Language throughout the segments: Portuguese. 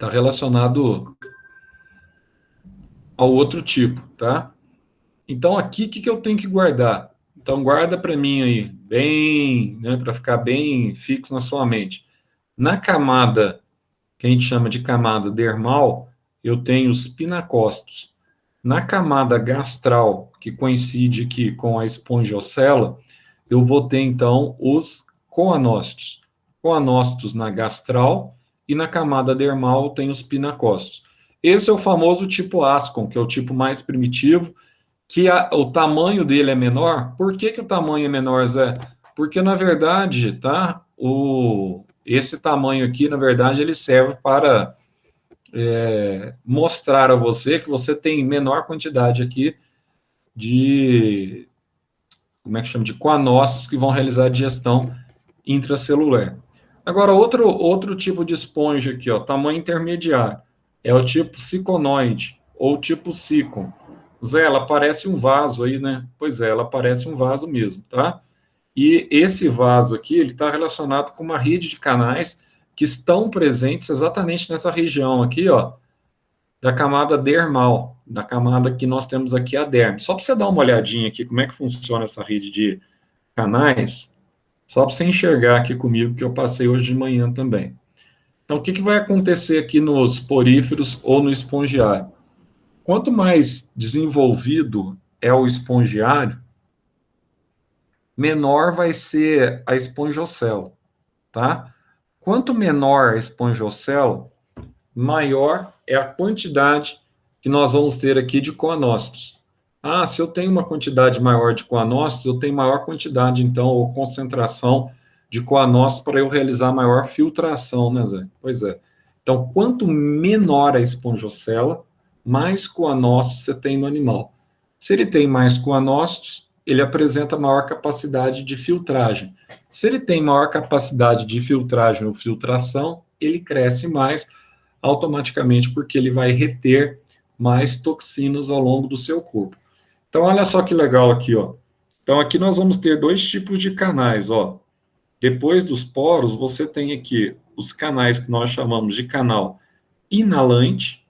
Está relacionado ao outro tipo, tá? Então, aqui, o que eu tenho que guardar? Então, guarda para mim aí, bem, né, para ficar bem fixo na sua mente. Na camada, que a gente chama de camada dermal, eu tenho os pinacócitos. Na camada gastral, que coincide aqui com a espongiocela, eu vou ter, então, os coanócitos. Coanócitos na gastral e na camada dermal tem os pinacócitos. Esse é o famoso tipo Ascon, que é o tipo mais primitivo, que o tamanho dele é menor. Por que o tamanho é menor, Zé? Porque, na verdade, tá, esse tamanho aqui, na verdade, ele serve para mostrar a você que você tem menor quantidade aqui de, como é que chama, de coanócitos que vão realizar a digestão intracelular. Agora, outro tipo de esponja aqui, ó, tamanho intermediário, é o tipo ciconoide ou tipo sicon. Zé, ela parece um vaso aí, né? Pois é, ela parece um vaso mesmo, tá? E esse vaso aqui, ele está relacionado com uma rede de canais que estão presentes exatamente nessa região aqui, ó, da camada dermal, da camada que nós temos aqui, a derme. Só para você dar uma olhadinha aqui, como é que funciona essa rede de canais, só para você enxergar aqui comigo, que eu passei hoje de manhã também. Então, o que vai acontecer aqui nos poríferos ou no espongiário? Quanto mais desenvolvido é o espongiário, menor vai ser a espongiocela, tá? Quanto menor a espongiocela, maior é a quantidade que nós vamos ter aqui de coanócitos. Ah, se eu tenho uma quantidade maior de coanócitos, eu tenho maior quantidade, então, ou concentração de coanócitos para eu realizar maior filtração, né, Zé? Pois é. Então, quanto menor a espongiocela, mais coanócitos você tem no animal. Se ele tem mais coanócitos, ele apresenta maior capacidade de filtragem. Se ele tem maior capacidade de filtragem ou filtração, ele cresce mais automaticamente porque ele vai reter mais toxinas ao longo do seu corpo. Então, olha só que legal aqui, ó. Então, aqui nós vamos ter dois tipos de canais, ó. Depois dos poros, você tem aqui os canais que nós chamamos de canal inalante.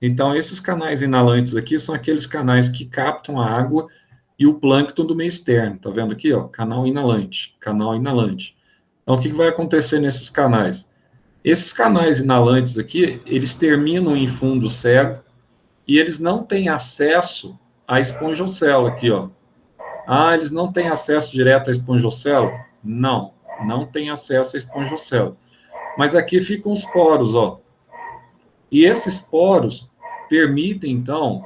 Então, esses canais inalantes aqui são aqueles canais que captam a água e o plâncton do meio externo. Tá vendo aqui, ó? Canal inalante, canal inalante. Então, o que vai acontecer nesses canais? Esses canais inalantes aqui, eles terminam em fundo cego e eles não têm acesso à espongiocela aqui, ó. Ah, eles não têm acesso direto à espongiocela? Não, não tem acesso à espongiocela. Mas aqui ficam os poros, ó. E esses poros permitem, então,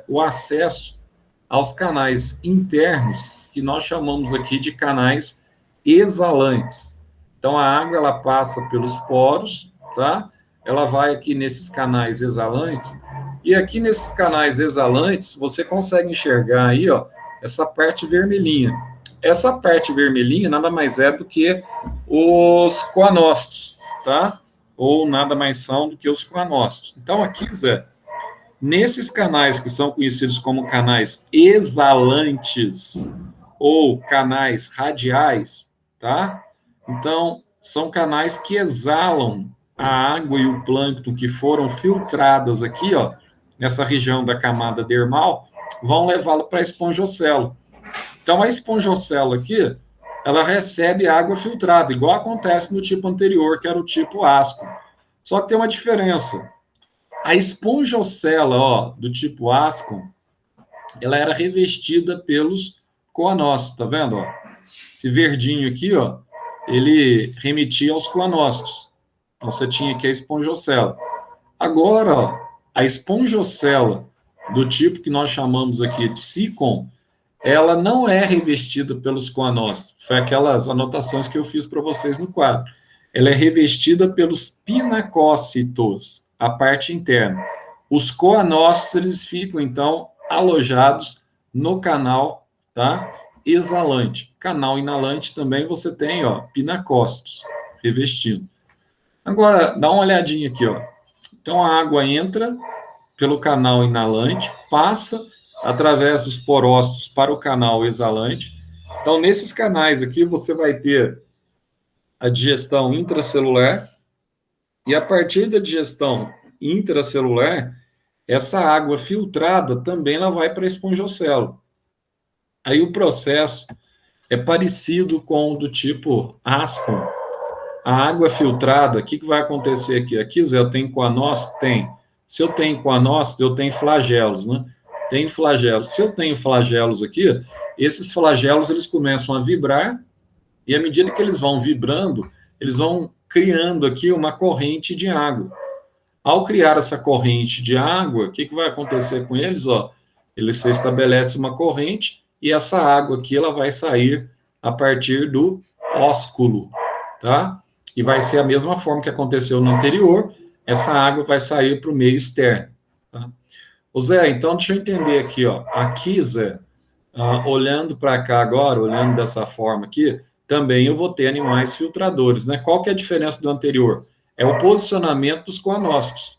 o acesso aos canais internos, que nós chamamos aqui de canais exalantes. Então, a água, ela passa pelos poros, tá? Ela vai aqui nesses canais exalantes, e aqui nesses canais exalantes, você consegue enxergar aí, ó, essa parte vermelhinha. Essa parte vermelhinha nada mais é do que os coanócitos, tá? Ou nada mais são do que os coanócitos. Então, aqui, Zé, nesses canais que são conhecidos como canais exalantes ou canais radiais, tá? Então, são canais que exalam a água e o plâncton que foram filtradas aqui, ó, nessa região da camada dermal, vão levá-lo para a espongiocela. Então, a espongiocela aqui, ela recebe água filtrada, igual acontece no tipo anterior, que era o tipo Ascon. Só que tem uma diferença. A espongiocela, ó, do tipo Ascon, ela era revestida pelos coanócitos, tá vendo? Ó? Esse verdinho aqui, ó, ele remetia aos coanócitos. Então, você tinha aqui a espongiocela. Agora, ó, a espongiocela do tipo que nós chamamos aqui de sicon, ela não é revestida pelos coanócitos. Foi aquelas anotações que eu fiz para vocês no quadro. Ela é revestida pelos pinacócitos, a parte interna. Os coanócitos, eles ficam, então, alojados no canal, tá? Exalante. Canal inalante também você tem, ó, pinacócitos revestindo. Agora, dá uma olhadinha aqui, ó. Então, a água entra pelo canal inalante, passa através dos porócitos para o canal exalante. Então, nesses canais aqui, você vai ter a digestão intracelular, E a partir da digestão intracelular, essa água filtrada também ela vai para a espongiocele. Aí o processo é parecido com o do tipo Ascom. A água filtrada, o que vai acontecer aqui? Aqui, Zé, eu tenho coanócito? Tem. Se eu tenho coanócito, eu tenho flagelos, né? Tem flagelos. Se eu tenho flagelos aqui, esses flagelos eles começam a vibrar e à medida que eles vão vibrando, eles vão criando aqui uma corrente de água. Ao criar essa corrente de água, o que vai acontecer com eles? Ó, se estabelece uma corrente e essa água aqui ela vai sair a partir do ósculo, tá? E vai ser a mesma forma que aconteceu no anterior, essa água vai sair para o meio externo, tá? Ô Zé, então deixa eu entender aqui, ó. Aqui, Zé, olhando para cá agora, olhando dessa forma aqui, também eu vou ter animais filtradores, né? Qual que é a diferença do anterior? É o posicionamento dos coanócitos.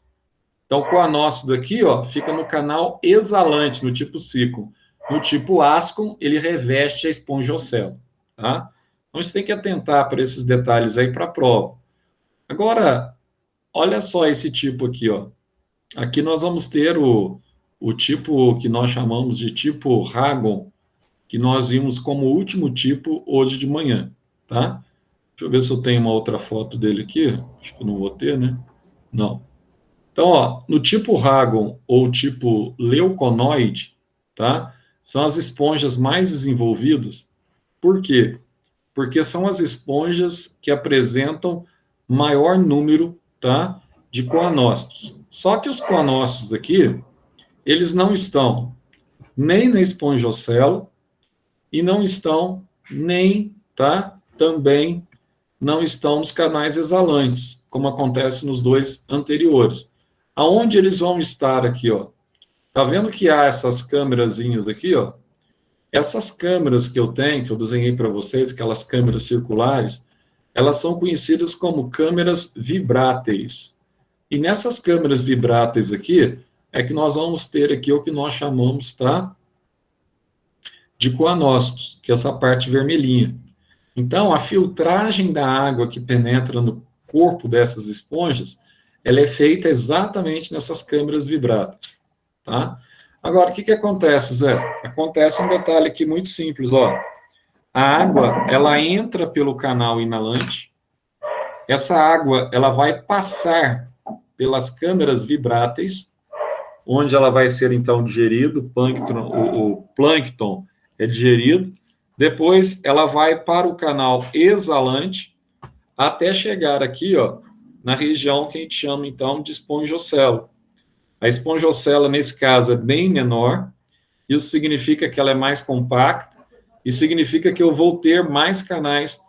Então, o coanócito aqui, ó, fica no canal exalante, no tipo ciclo. No tipo Ascom, ele reveste a espongiocele, tá? Então, você tem que atentar para esses detalhes aí para a prova. Agora, olha só esse tipo aqui, ó. Aqui nós vamos ter o tipo que nós chamamos de tipo Ragon, que nós vimos como último tipo hoje de manhã, tá? Deixa eu ver se eu tenho uma outra foto dele aqui. Acho que não vou ter, né? Não. Então, ó, no tipo Ragon ou tipo leuconoide, tá? São as esponjas mais desenvolvidas. Por quê? Porque são as esponjas que apresentam maior número, tá, de coanócitos. Só que os coanócitos aqui, eles não estão nem na espongiocele e não estão nem, tá, também não estão nos canais exalantes, como acontece nos dois anteriores. Aonde eles vão estar aqui, ó? Tá vendo que há essas câmerazinhas aqui, ó? Essas câmeras que eu tenho, que eu desenhei para vocês, aquelas câmeras circulares, elas são conhecidas como câmeras vibráteis. E nessas câmeras vibráteis aqui, é que nós vamos ter aqui o que nós chamamos, tá? De coanócitos, que é essa parte vermelhinha. Então, a filtragem da água que penetra no corpo dessas esponjas, ela é feita exatamente nessas câmeras vibráteis, tá? Agora, o que acontece, Zé? Acontece um detalhe aqui muito simples, ó. A água, ela entra pelo canal inalante, essa água, ela vai passar pelas câmeras vibráteis, onde ela vai ser, então, digerida, o plâncton é digerido, depois ela vai para o canal exalante, até chegar aqui, ó, na região que a gente chama, então, de espongiocele. A espongiocele, nesse caso, é bem menor, isso significa que ela é mais compacta, e significa que eu vou ter mais canais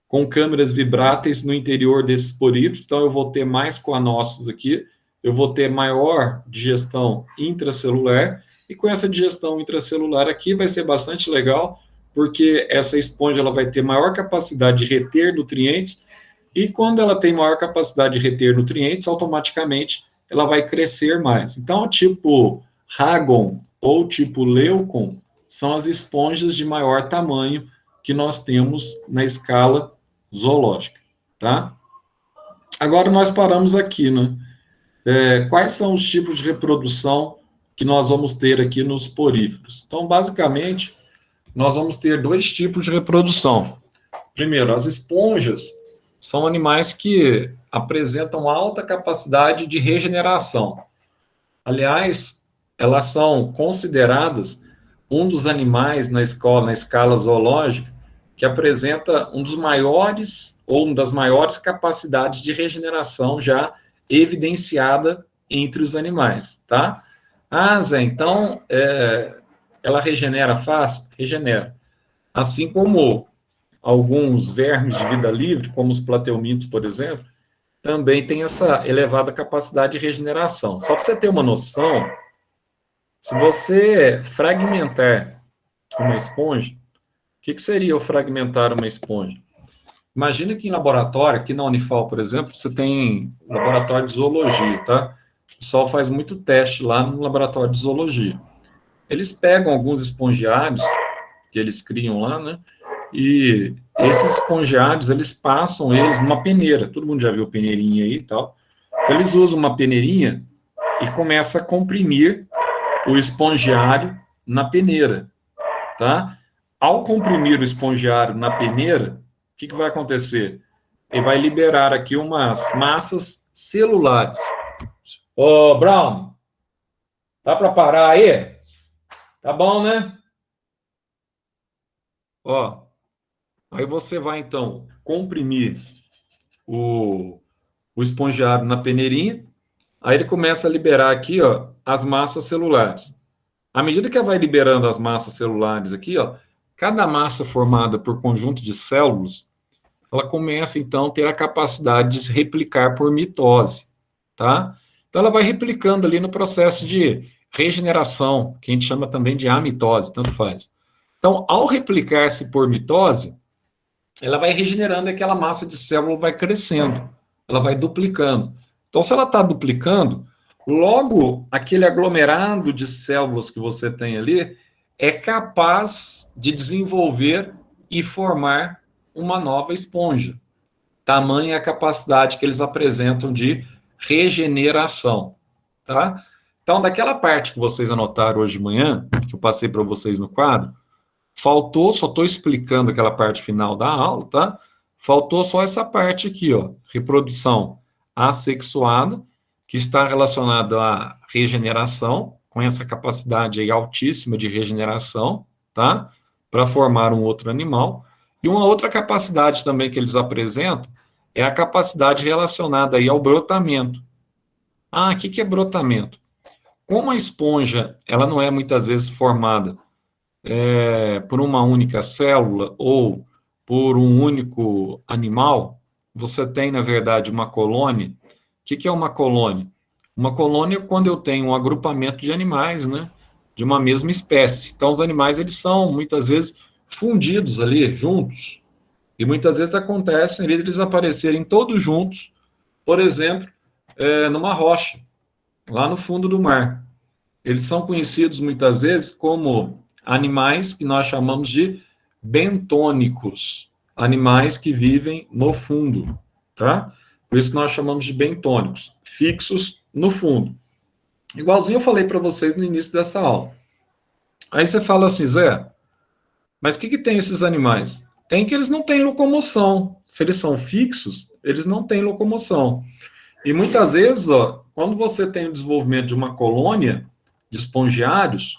com câmeras vibráteis no interior desses poríferos, então eu vou ter mais coanócitos aqui, eu vou ter maior digestão intracelular, e com essa digestão intracelular aqui vai ser bastante legal, porque essa esponja ela vai ter maior capacidade de reter nutrientes, e quando ela tem maior capacidade de reter nutrientes, automaticamente ela vai crescer mais. Então, o tipo Ragon ou tipo Leucon são as esponjas de maior tamanho que nós temos na escala zoológica, tá? Agora nós paramos aqui, né? Quais são os tipos de reprodução que nós vamos ter aqui nos poríferos? Então, basicamente, nós vamos ter dois tipos de reprodução. Primeiro, as esponjas são animais que apresentam alta capacidade de regeneração. Aliás, elas são consideradas um dos animais na escala zoológica que apresenta um dos maiores ou uma das maiores capacidades de regeneração já evidenciada entre os animais, tá? Ah, Zé, então ela regenera fácil? Regenera. Assim como alguns vermes de vida livre, como os plateumintos, por exemplo, também tem essa elevada capacidade de regeneração. Só para você ter uma noção, se você fragmentar uma esponja, o que seria o fragmentar uma esponja? Imagina que em laboratório, aqui na Unifal, por exemplo, você tem laboratório de zoologia, tá? O pessoal faz muito teste lá no laboratório de zoologia. Eles pegam alguns espongiários que eles criam lá, né? E esses esponjados, eles passam eles numa peneira. Todo mundo já viu peneirinha aí e tal. Então, eles usam uma peneirinha e começa a comprimir o espongiário na peneira, tá? Ao comprimir o espongiário na peneira, o que vai acontecer? Ele vai liberar aqui umas massas celulares. Ô, Brown, dá para parar aí? Tá bom, né? Ó, aí você vai, então, comprimir o, o espongiário na peneirinha, aí ele começa a liberar aqui, ó, as massas celulares. À medida que ela vai liberando as massas celulares aqui, ó, cada massa formada por conjunto de células, ela começa, então, a ter a capacidade de se replicar por mitose, tá? Então, ela vai replicando ali no processo de regeneração, que a gente chama também de amitose, tanto faz. Então, ao replicar-se por mitose, ela vai regenerando e aquela massa de célula vai crescendo, ela vai duplicando. Então, se ela está duplicando, logo aquele aglomerado de células que você tem ali é capaz de desenvolver e formar uma nova esponja. Tamanha a capacidade que eles apresentam de regeneração, tá? Então, daquela parte que vocês anotaram hoje de manhã, que eu passei para vocês no quadro, faltou, só estou explicando aquela parte final da aula, tá? Faltou só essa parte aqui, ó, reprodução assexuada, que está relacionada à regeneração, com essa capacidade aí altíssima de regeneração, tá? Para formar um outro animal. E uma outra capacidade também que eles apresentam é a capacidade relacionada aí ao brotamento. Ah, o que é brotamento? Como a esponja, ela não é muitas vezes formada por uma única célula ou por um único animal, você tem, na verdade, uma colônia. O que é uma colônia? Uma colônia é quando eu tenho um agrupamento de animais, né, de uma mesma espécie. Então, os animais, eles são, muitas vezes, fundidos ali, juntos. E muitas vezes acontece eles aparecerem todos juntos, por exemplo, numa rocha, lá no fundo do mar. Eles são conhecidos muitas vezes como animais que nós chamamos de bentônicos, animais que vivem no fundo, tá? Por isso nós chamamos de bentônicos, fixos no fundo. Igualzinho eu falei para vocês no início dessa aula. Aí você fala assim, Zé, mas o que tem esses animais? Tem que eles não têm locomoção. Se eles são fixos, eles não têm locomoção. E muitas vezes, ó, quando você tem o desenvolvimento de uma colônia de espongiários,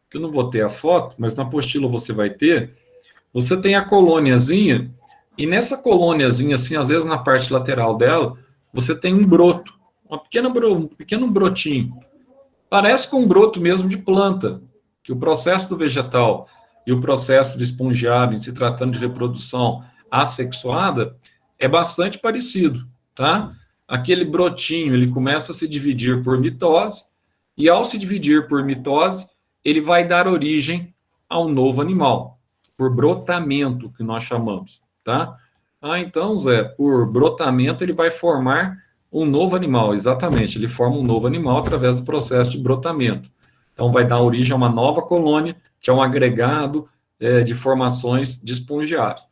que eu não vou ter a foto, mas na apostila você vai ter, você tem a colôniazinha, e nessa colôniazinha, assim, às vezes na parte lateral dela, você tem um broto, um pequeno brotinho. Parece com um broto mesmo de planta, que o processo do vegetal e o processo de espongiário, em se tratando de reprodução assexuada, é bastante parecido, tá? Aquele brotinho, ele começa a se dividir por mitose, e ao se dividir por mitose, ele vai dar origem a um novo animal, por brotamento, que nós chamamos, tá? Ah, então, Zé, por brotamento ele vai formar um novo animal, exatamente, ele forma um novo animal através do processo de brotamento. Então, vai dar origem a uma nova colônia, que é um agregado de formações de espongiários.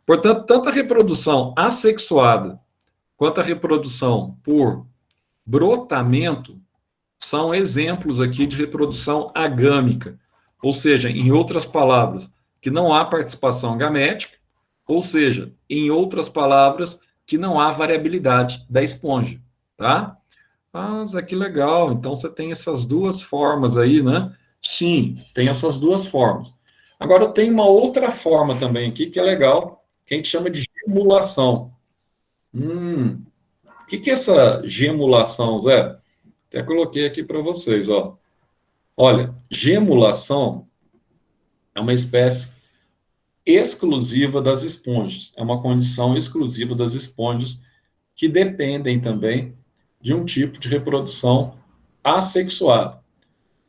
Portanto, tanto a reprodução assexuada quanto a reprodução por brotamento são exemplos aqui de reprodução agâmica, ou seja, em outras palavras, que não há participação gamética, ou seja, em outras palavras, que não há variabilidade da esponja, tá? Mas que legal, então você tem essas duas formas aí, né? Sim, tem essas duas formas. Agora, eu tenho uma outra forma também aqui que é legal, que a gente chama de gemulação. O que é essa gemulação, Zé? Até coloquei aqui para vocês, ó. Olha, gemulação é uma espécie exclusiva das esponjas. É uma condição exclusiva das esponjas que dependem também de um tipo de reprodução assexuada.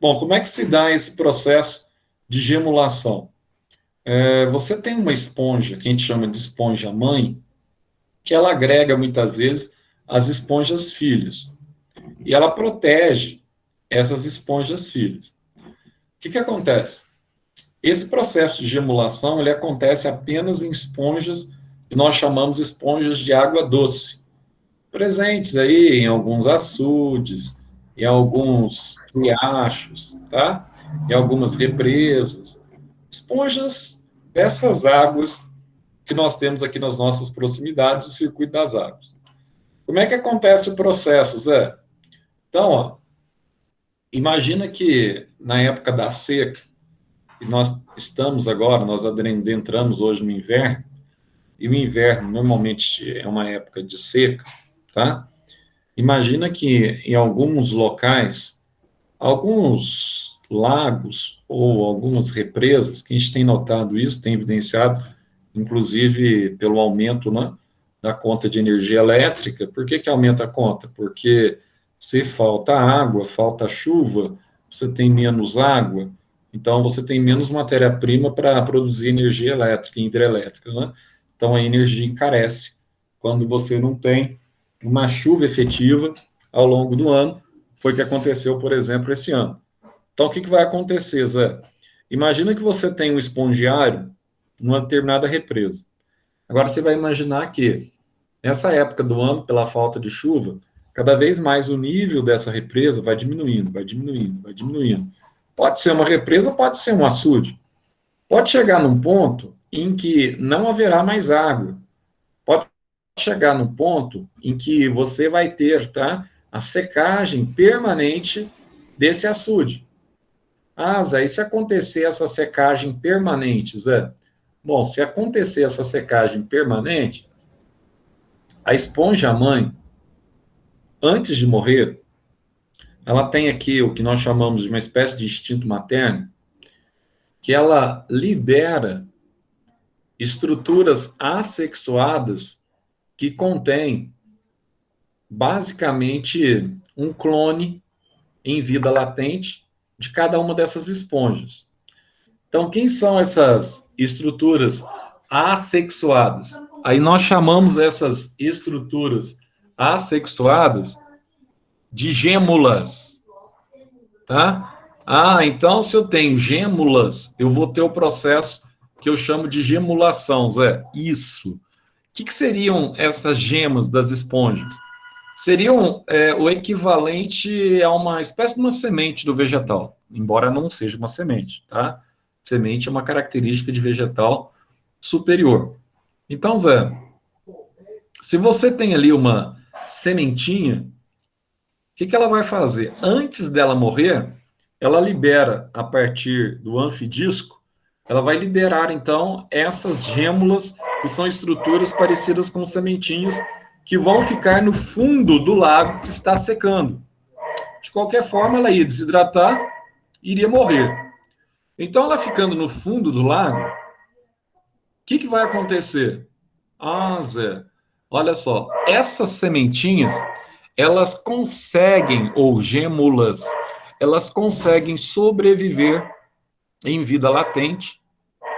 Bom, como é que se dá esse processo de gemulação? Você tem uma esponja, que a gente chama de esponja mãe, que ela agrega muitas vezes as esponjas filhas. E ela protege essas esponjas filhas. O que acontece? Esse processo de gemulação, ele acontece apenas em esponjas que nós chamamos esponjas de água doce, presentes aí em alguns açudes, em alguns riachos, tá? Em algumas represas, esponjas dessas águas que nós temos aqui nas nossas proximidades, o circuito das águas. Como é que acontece o processo, Zé? Então, ó, imagina que na época da seca, e nós estamos agora, nós adentramos hoje no inverno, e o inverno normalmente é uma época de seca, tá? Imagina que em alguns locais, alguns lagos ou algumas represas, que a gente tem notado isso, tem evidenciado, inclusive pelo aumento, né, da conta de energia elétrica. Por que que aumenta a conta? Porque se falta água, falta chuva, você tem menos água, então você tem menos matéria-prima para produzir energia elétrica e hidrelétrica, né? Então a energia encarece quando você não tem uma chuva efetiva ao longo do ano. Foi o que aconteceu, por exemplo, esse ano. Então, o que vai acontecer, Zé? Imagina que você tem um espongiário numa determinada represa. Agora, você vai imaginar que, nessa época do ano, pela falta de chuva, cada vez mais o nível dessa represa vai diminuindo, vai diminuindo, vai diminuindo. Pode ser uma represa, pode ser um açude. Pode chegar num ponto em que não haverá mais água. Pode chegar num ponto em que você vai ter, tá, a secagem permanente desse açude. Ah, Zé, e se acontecer essa secagem permanente, Zé? Bom, se acontecer essa secagem permanente, a esponja mãe, antes de morrer, ela tem aqui o que nós chamamos de uma espécie de instinto materno, que ela libera estruturas assexuadas que contêm basicamente um clone em vida latente de cada uma dessas esponjas. Então, quem são essas estruturas assexuadas? Aí nós chamamos essas estruturas assexuadas de gêmulas, tá? Ah, então se eu tenho gêmulas, eu vou ter o processo que eu chamo de gemulação, Zé. Isso. O que seriam essas gemas das esponjas? Seriam o equivalente a uma espécie de uma semente do vegetal, embora não seja uma semente, tá? Semente é uma característica de vegetal superior. Então, Zé, se você tem ali uma sementinha, o que ela vai fazer? Antes dela morrer, ela libera, a partir do anfidisco, ela vai liberar, então, essas gêmulas, que são estruturas parecidas com sementinhas, que vão ficar no fundo do lago que está secando. De qualquer forma, ela ia desidratar e iria morrer. Então, ela ficando no fundo do lago, o que vai acontecer? Ah, Zé, olha só, essas sementinhas, elas conseguem, ou gêmulas, elas conseguem sobreviver em vida latente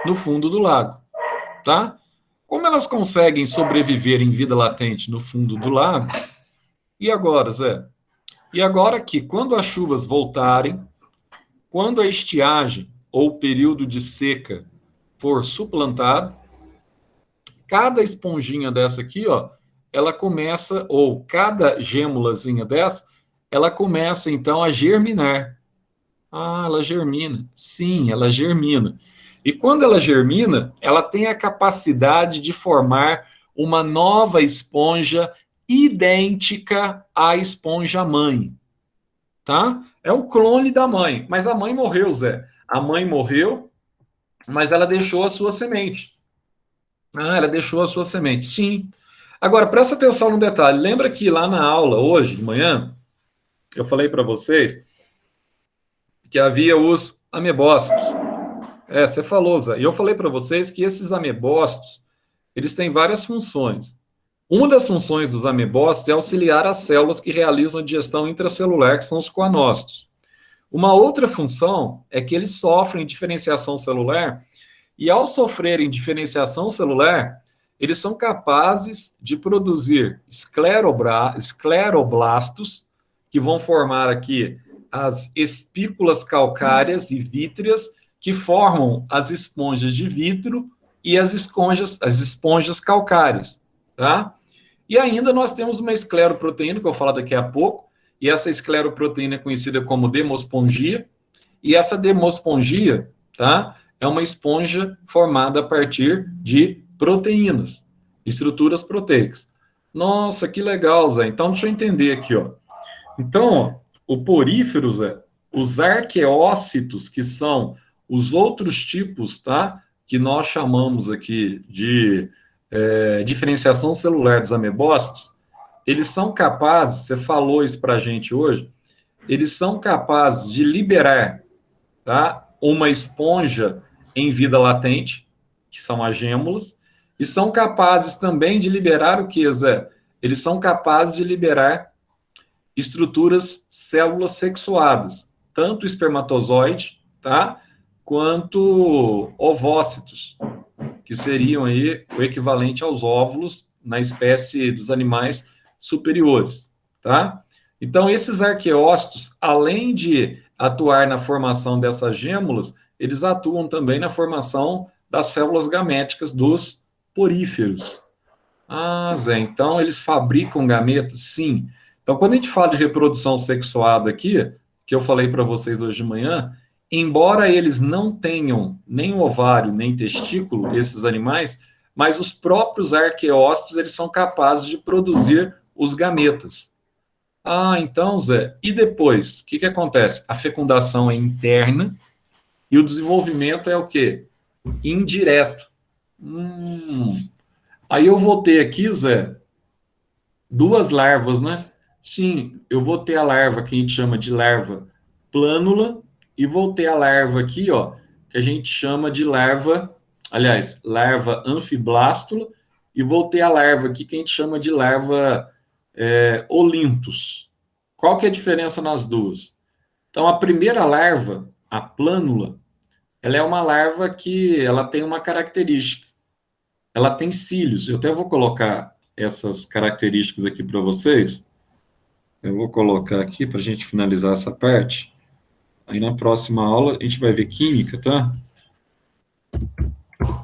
no fundo do lago, tá? Como elas conseguem sobreviver em vida latente no fundo do lago? E agora, Zé? E agora que, quando as chuvas voltarem, quando a estiagem ou o período de seca for suplantado, cada esponjinha dessa aqui, ó, ela começa, ou cada gêmulazinha dessa, ela começa então a germinar. Ah, ela germina. Sim, ela germina. E quando ela germina, ela tem a capacidade de formar uma nova esponja idêntica à esponja mãe, tá? É o clone da mãe, mas a mãe morreu, Zé. A mãe morreu, mas ela deixou a sua semente. Ah, ela deixou a sua semente. Sim. Agora, presta atenção no detalhe. Lembra que lá na aula, hoje de manhã, eu falei para vocês que havia os amebócitos. Você falou, Zé. E eu falei para vocês que esses amebócitos, eles têm várias funções. Uma das funções dos amebócitos é auxiliar as células que realizam a digestão intracelular, que são os coanócitos. Uma outra função é que eles sofrem diferenciação celular e, ao sofrerem diferenciação celular, eles são capazes de produzir escleroblastos, que vão formar aqui as espículas calcárias e vítreas, que formam as esponjas de vidro e as esponjas calcárias, tá? E ainda nós temos uma escleroproteína, que eu vou falar daqui a pouco, e essa escleroproteína é conhecida como demospongia, e essa demospongia, tá? É uma esponja formada a partir de proteínas, estruturas proteicas. Nossa, que legal, Zé. Então, deixa eu entender aqui, ó. Então, ó, o porífero, Zé, os arqueócitos, que são os outros tipos, tá? Que nós chamamos aqui de diferenciação celular dos amebócitos, eles são capazes, você falou isso para a gente hoje, eles são capazes de liberar, tá, uma esponja em vida latente, que são as gêmulas, e são capazes também de liberar o que, Zé? Eles são capazes de liberar estruturas células sexuadas, tanto espermatozoide, tá, quanto ovócitos, que seriam aí o equivalente aos óvulos na espécie dos animais superiores, tá? Então, esses arqueócitos, além de atuar na formação dessas gêmulas, eles atuam também na formação das células gaméticas dos poríferos. Ah, Zé, então eles fabricam gametas? Sim. Então, quando a gente fala de reprodução sexuada aqui, que eu falei para vocês hoje de manhã, embora eles não tenham nem ovário, nem testículo, esses animais, mas os próprios arqueócitos, eles são capazes de produzir os gametas. Ah, então, Zé, e depois? O que acontece? A fecundação é interna e o desenvolvimento é o quê? Indireto. Aí eu vou ter aqui, Zé, duas larvas, né? Sim, eu vou ter a larva que a gente chama de larva plânula e vou ter a larva aqui, ó, que a gente chama de larva, aliás, larva anfiblástula, e vou ter a larva aqui que a gente chama de larva olinthus. Qual que é a diferença nas duas? Então, a primeira larva, a plânula, ela é uma larva que ela tem uma característica. Ela tem cílios. Eu até vou colocar essas características aqui para vocês. Eu vou colocar aqui para a gente finalizar essa parte. Aí na próxima aula a gente vai ver química, tá?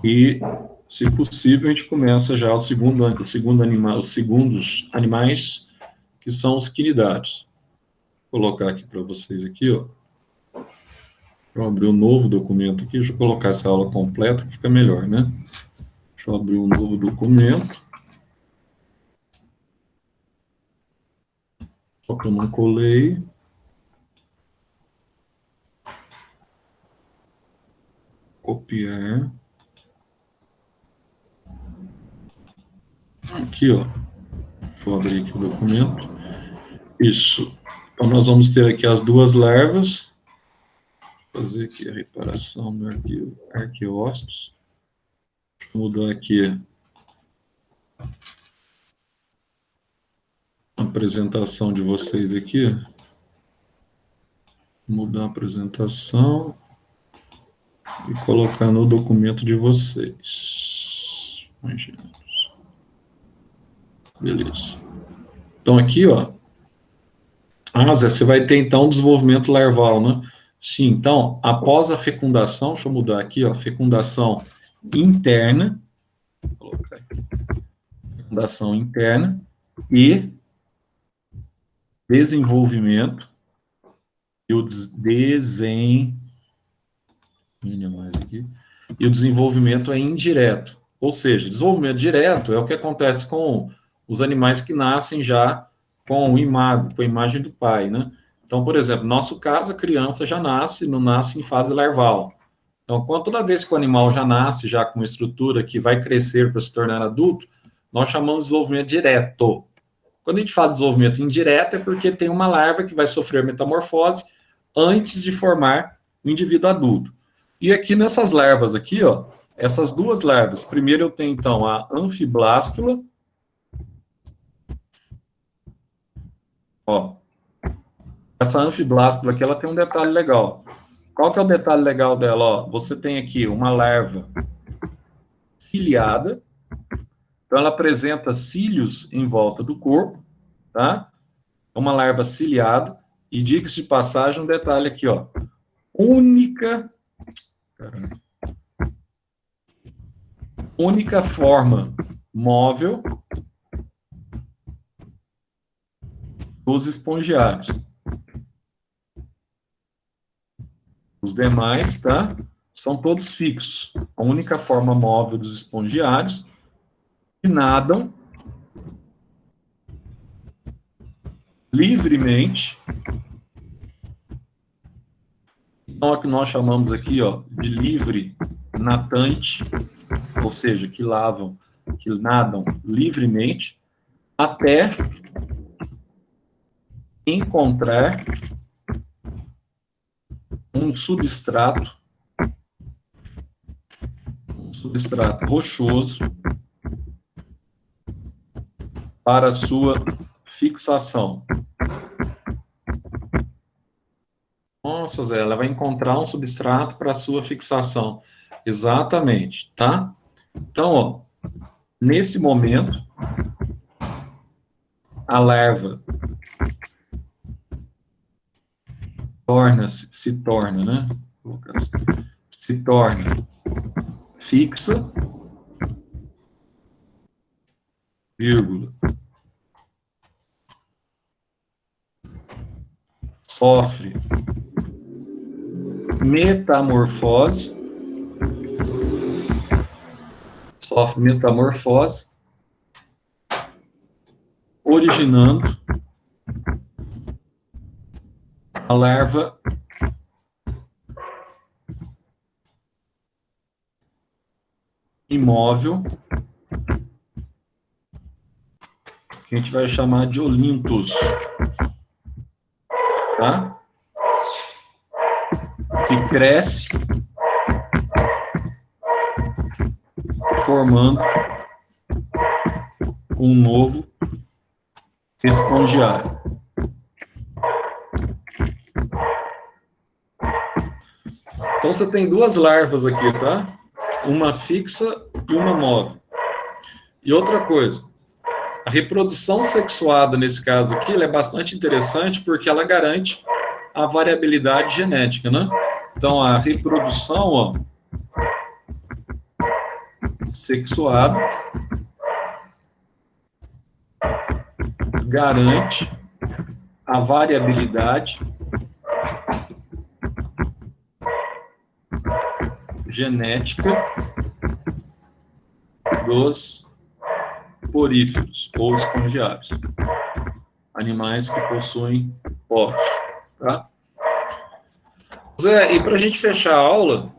E, se possível, a gente começa já o segundo animal, os segundos animais, que são os quinidários. Vou colocar aqui para vocês aqui, ó. Vou abrir um novo documento aqui, deixa eu colocar essa aula completa, que fica melhor, né? Deixa eu abrir um novo documento. Só que eu não colei. Copiar. Aqui, ó. Deixa eu abrir aqui o documento. Isso. Então, nós vamos ter aqui as duas larvas. Vou fazer aqui a reparação do arquivo arqueócitos. Deixa eu mudar aqui a apresentação de vocês aqui. Mudar a apresentação e colocar no documento de vocês. Beleza. Então, aqui, ó. Ah, Zé, você vai ter, então, desenvolvimento larval, né? Sim, então, após a fecundação, deixa eu mudar aqui, ó, fecundação interna, vou colocar aqui, fecundação interna e desenvolvimento, e o desenvolvimento é indireto, ou seja, desenvolvimento direto é o que acontece com os animais que nascem já com o imago, com a imagem do pai, né? Então, por exemplo, no nosso caso, a criança já não nasce em fase larval. Então, toda vez que o animal já nasce, já com uma estrutura que vai crescer para se tornar adulto, nós chamamos de desenvolvimento direto. Quando a gente fala de desenvolvimento indireto, é porque tem uma larva que vai sofrer metamorfose antes de formar o indivíduo adulto. E aqui nessas larvas aqui, ó, essas duas larvas, primeiro eu tenho, então, a anfiblástula, ó, essa anfiblástula aqui, ela tem um detalhe legal. Qual que é o detalhe legal dela? Ó, você tem aqui uma larva ciliada, então ela apresenta cílios em volta do corpo, tá? É uma larva ciliada, e diga-se de passagem um detalhe aqui, ó, única, Única forma móvel dos espongiários. Os demais, tá? São todos fixos. A única forma móvel dos espongiários que nadam livremente. Então, é o que nós chamamos aqui, ó, de livre natante, ou seja, que nadam livremente, até encontrar um substrato rochoso para sua fixação. Nossa, Zé, ela vai encontrar um substrato para sua fixação. Exatamente, tá? Então, ó, nesse momento, a larva se torna, né? Se torna fixa, vírgula, sofre metamorfose, originando a larva imóvel, que a gente vai chamar de olintos, tá? Que cresce formando um novo espongiário. Então, você tem duas larvas aqui, tá? Uma fixa e uma móvel. E outra coisa, a reprodução sexuada, nesse caso aqui, ela é bastante interessante porque ela garante a variabilidade genética, né? Então, a reprodução, ó, sexuada garante a variabilidade genética dos poríferos ou espongiários, animais que possuem poros, tá? Zé, e para a gente fechar a aula,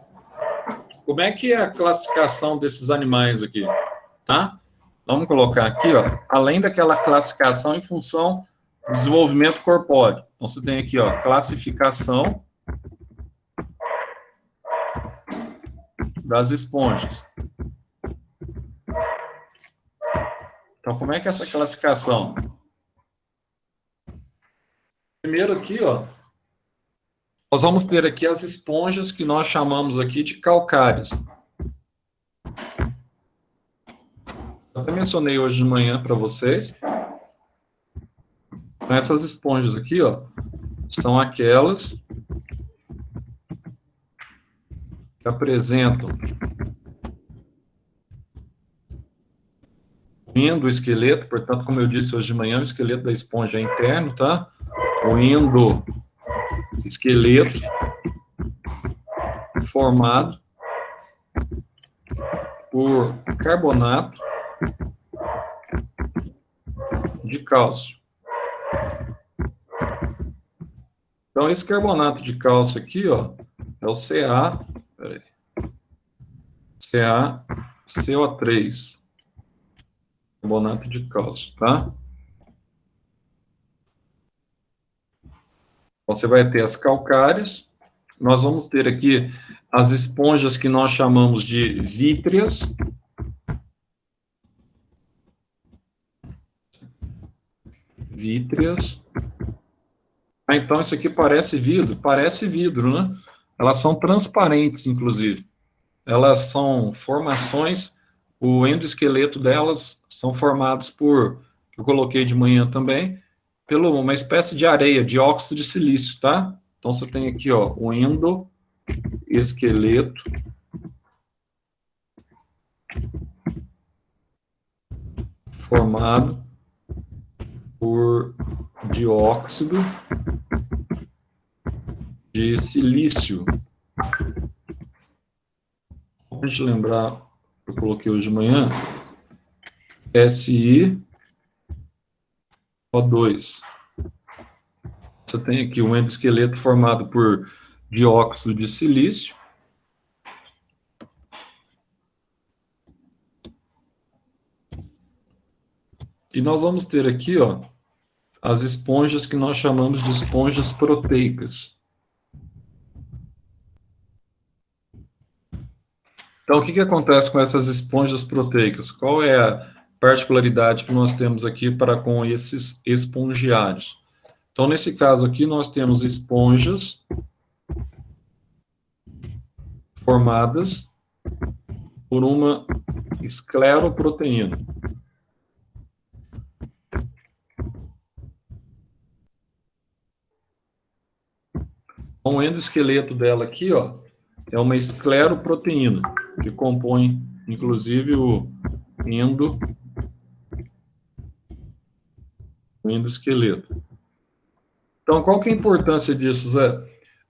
como é que é a classificação desses animais aqui, tá? Vamos colocar aqui, ó, além daquela classificação em função do desenvolvimento corpóreo. Então, você tem aqui, ó, classificação das esponjas. Então, como é que é essa classificação? Primeiro aqui, ó, nós vamos ter aqui as esponjas que nós chamamos aqui de calcárias. Eu até mencionei hoje de manhã para vocês. Então, essas esponjas aqui, ó, são aquelas que apresentam o endoesqueleto, portanto, como eu disse hoje de manhã, o esqueleto da esponja é interno, tá? O endoesqueleto formado por carbonato de cálcio. Então, esse carbonato de cálcio aqui, ó, é o CaCO3, carbonato de cálcio, tá? Você vai ter as calcárias, nós vamos ter aqui as esponjas que nós chamamos de vítreas. Ah, então isso aqui parece vidro? Parece vidro, né? Elas são transparentes, inclusive. Elas são formações, o endoesqueleto delas são formados por, eu coloquei de manhã também, por uma espécie de areia, de óxido de silício, tá? Então você tem aqui, ó, o esqueleto formado por dióxido de silício. Para a gente lembrar, eu coloquei hoje de manhã, SiO2. Você tem aqui um endoesqueleto formado por dióxido de silício. E nós vamos ter aqui, ó, as esponjas que nós chamamos de esponjas proteicas. Então, o que acontece com essas esponjas proteicas? Qual é a particularidade que nós temos aqui para com esses espongiários? Então, nesse caso aqui, nós temos esponjas formadas por uma escleroproteína. O endoesqueleto dela aqui, ó, é uma escleroproteína, que compõe, inclusive, o endoesqueleto. Então, qual que é a importância disso, Zé?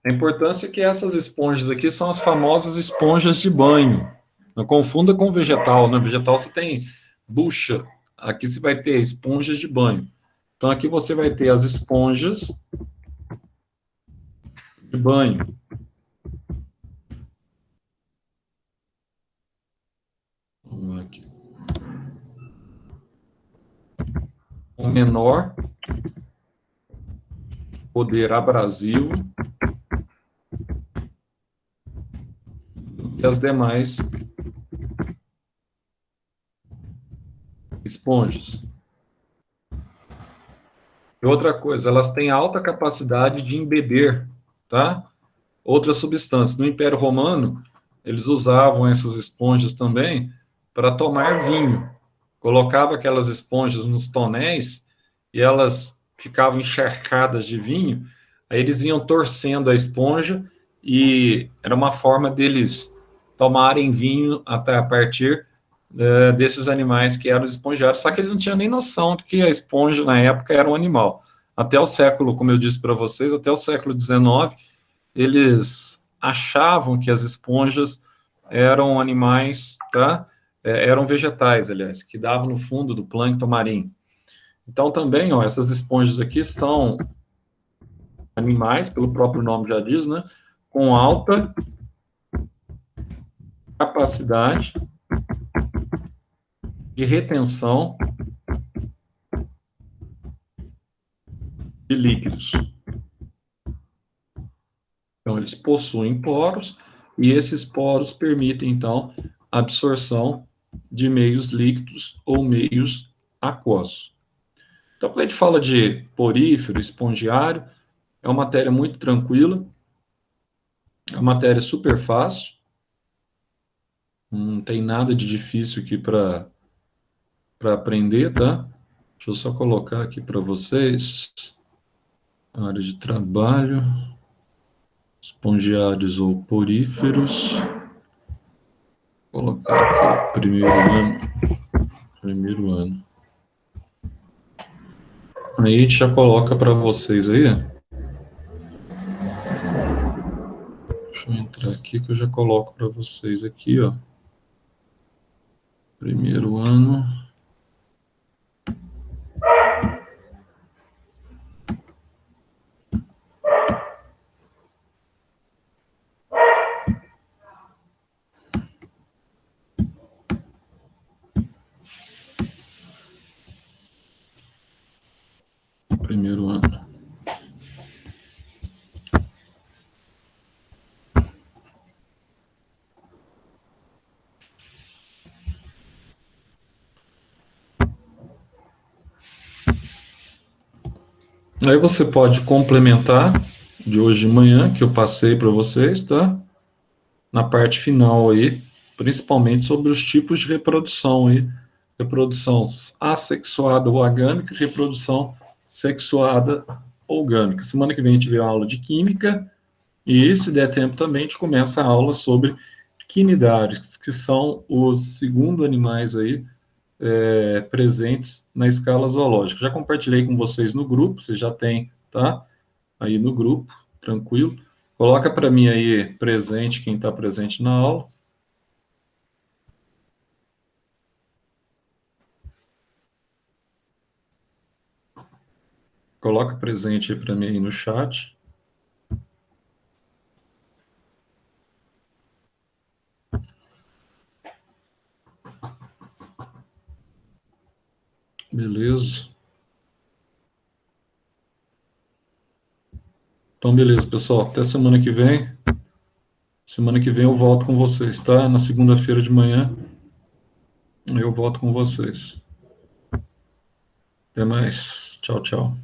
A importância é que essas esponjas aqui são as famosas esponjas de banho. Não confunda com vegetal. No vegetal você tem bucha. Aqui você vai ter esponjas de banho. Então, aqui você vai ter as esponjas de banho. Vamos aqui. O menor poder abrasivo do que as demais esponjas. E outra coisa, elas têm alta capacidade de embeber, tá? Outras substâncias. No Império Romano, eles usavam essas esponjas também para tomar vinho. Colocava aquelas esponjas nos tonéis e elas ficavam encharcadas de vinho. Aí eles iam torcendo a esponja e era uma forma deles tomarem vinho até a partir desses animais que eram esponjados. Só que eles não tinham nem noção de que a esponja na época era um animal. Até o século, como eu disse para vocês, até o século XIX, eles achavam que as esponjas eram animais, tá? Eram vegetais, aliás, que davam no fundo do plâncton marinho. Então, também, ó, essas esponjas aqui são animais, pelo próprio nome já diz, né? Com alta capacidade de retenção de líquidos. Então, eles possuem poros, e esses poros permitem, então, a absorção de meios líquidos ou meios aquosos. Então, quando a gente fala de porífero, espongiário, é uma matéria muito tranquila, é uma matéria super fácil, não tem nada de difícil aqui para aprender, tá? Deixa eu só colocar aqui para vocês, área de trabalho, espongiários ou poríferos, vou colocar aqui, primeiro ano. Aí a gente já coloca para vocês aí. Deixa eu entrar aqui que eu já coloco para vocês aqui, ó. Primeiro ano. Primeiro ano. Aí você pode complementar de hoje de manhã, que eu passei para vocês, tá? Na parte final aí, principalmente sobre os tipos de reprodução aí. Reprodução assexuada ou agâmica e reprodução sexuada ou gâmica. Semana que vem a gente vê a aula de química E, se der tempo também, a gente começa a aula sobre quinidários, que são os segundo animais aí presentes na escala zoológica. Já compartilhei com vocês no grupo, vocês já têm, tá? Aí no grupo, tranquilo. Coloca para mim aí presente, quem está presente na aula. Coloca presente aí para mim aí no chat. Beleza. Então, beleza, pessoal. Até semana que vem. Semana que vem eu volto com vocês, tá? Na segunda-feira de manhã eu volto com vocês. Até mais. Tchau, tchau.